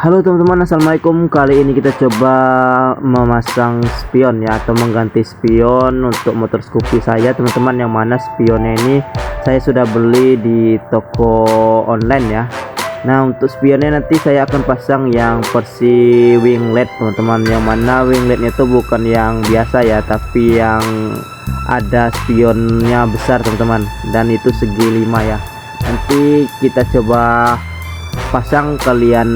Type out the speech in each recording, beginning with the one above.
Halo teman-teman, assalamualaikum. Kali ini kita coba memasang spion ya, atau mengganti spion untuk motor Scoopy saya teman-teman. Yang mana spionnya ini saya sudah beli di toko online ya. Nah, untuk spionnya nanti saya akan pasang yang versi winglet teman-teman, yang mana wingletnya itu bukan yang biasa ya, tapi yang ada spionnya besar teman-teman, dan itu segi 5 ya. Nanti kita coba pasang, kalian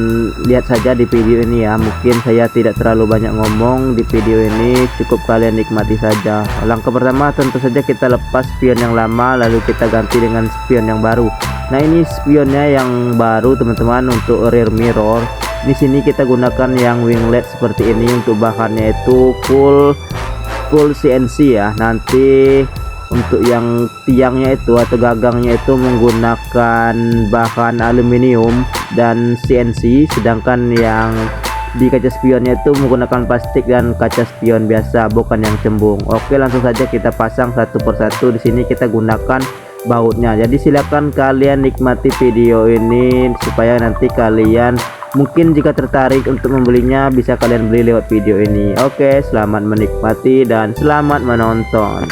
lihat saja di video ini ya. Mungkin saya tidak terlalu banyak ngomong di video ini, cukup kalian nikmati saja. Langkah pertama tentu saja kita lepas spion yang lama, lalu kita ganti dengan spion yang baru. Nah, ini spionnya yang baru teman-teman, untuk rear mirror. Di sini kita gunakan yang winglet seperti ini. Untuk bahannya itu full CNC ya. Nanti untuk yang tiangnya itu atau gagangnya itu menggunakan bahan aluminium dan CNC, sedangkan yang di kaca spionnya itu menggunakan plastik dan kaca spion biasa, bukan yang cembung. Oke, langsung saja kita pasang satu persatu. Di sini kita gunakan bautnya. Jadi silakan kalian nikmati video ini supaya nanti kalian mungkin jika tertarik untuk membelinya bisa kalian beli lewat video ini. Oke, selamat menikmati dan selamat menonton.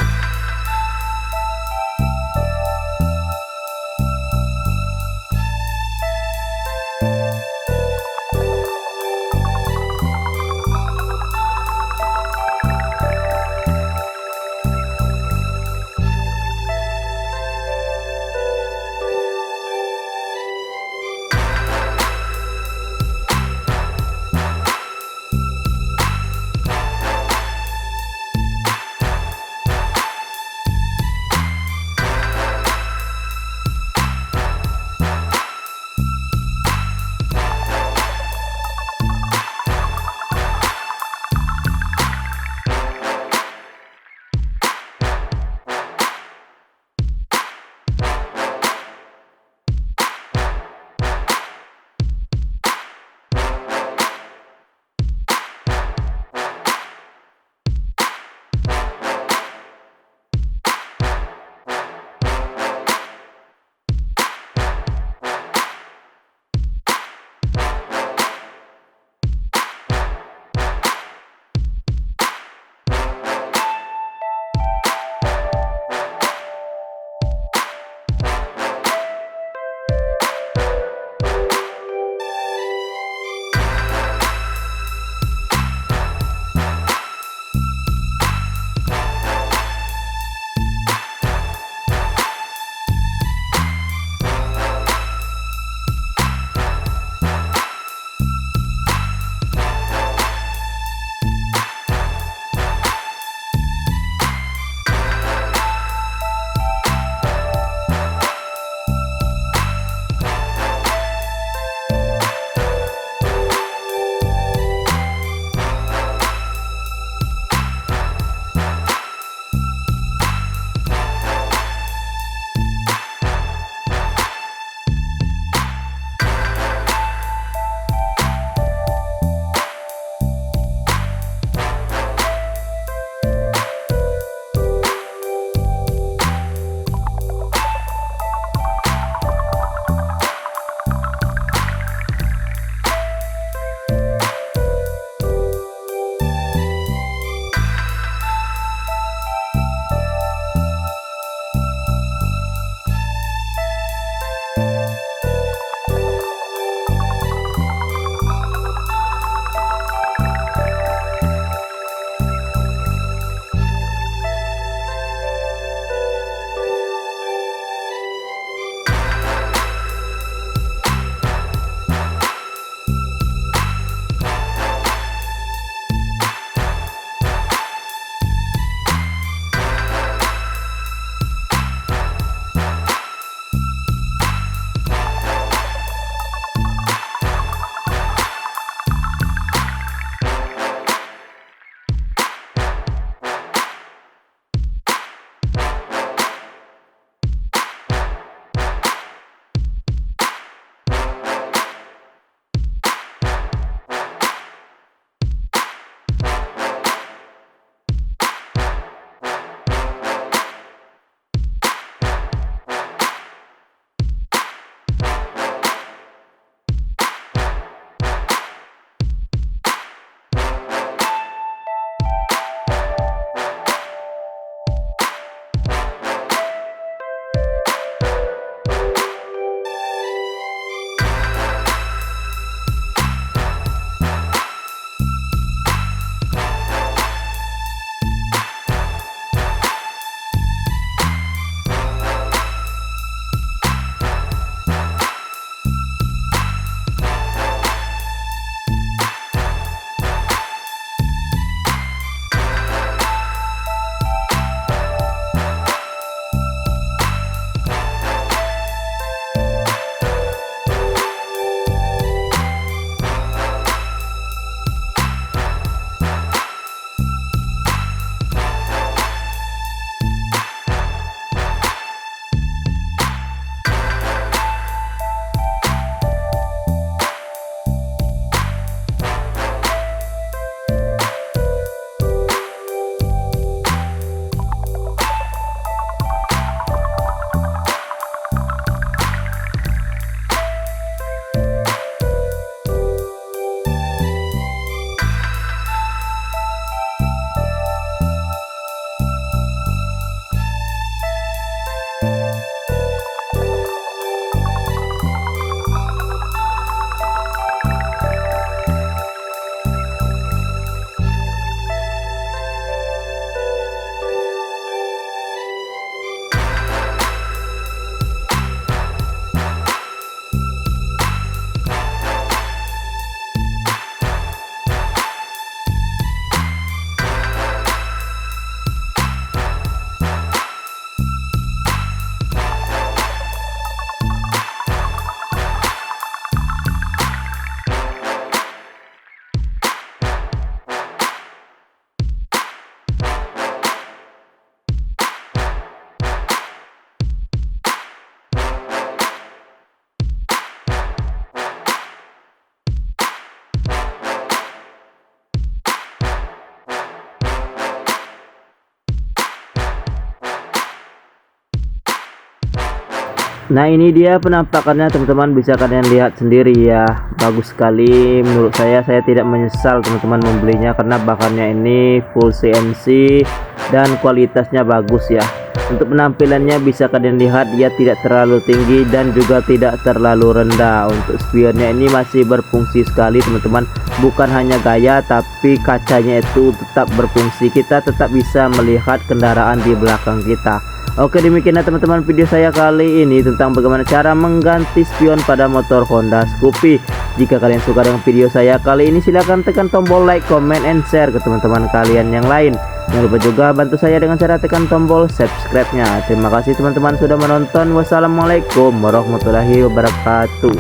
Nah ini dia penampakannya teman-teman, bisa kalian lihat sendiri ya, bagus sekali menurut saya tidak menyesal teman-teman membelinya karena bahannya ini full CNC dan kualitasnya bagus ya. Untuk penampilannya bisa kalian lihat dia tidak terlalu tinggi dan juga tidak terlalu rendah. Untuk spionnya ini masih berfungsi sekali teman-teman, bukan hanya gaya tapi kacanya itu tetap berfungsi, kita tetap bisa melihat kendaraan di belakang kita. Oke, demikianlah teman-teman video saya kali ini tentang bagaimana cara mengganti spion pada motor Honda Scoopy. Jika kalian suka dengan video saya kali ini, silahkan tekan tombol like, comment, and share ke teman-teman kalian yang lain. Jangan lupa juga bantu saya dengan cara tekan tombol subscribe-nya. Terima kasih teman-teman sudah menonton. Wassalamualaikum warahmatullahi wabarakatuh.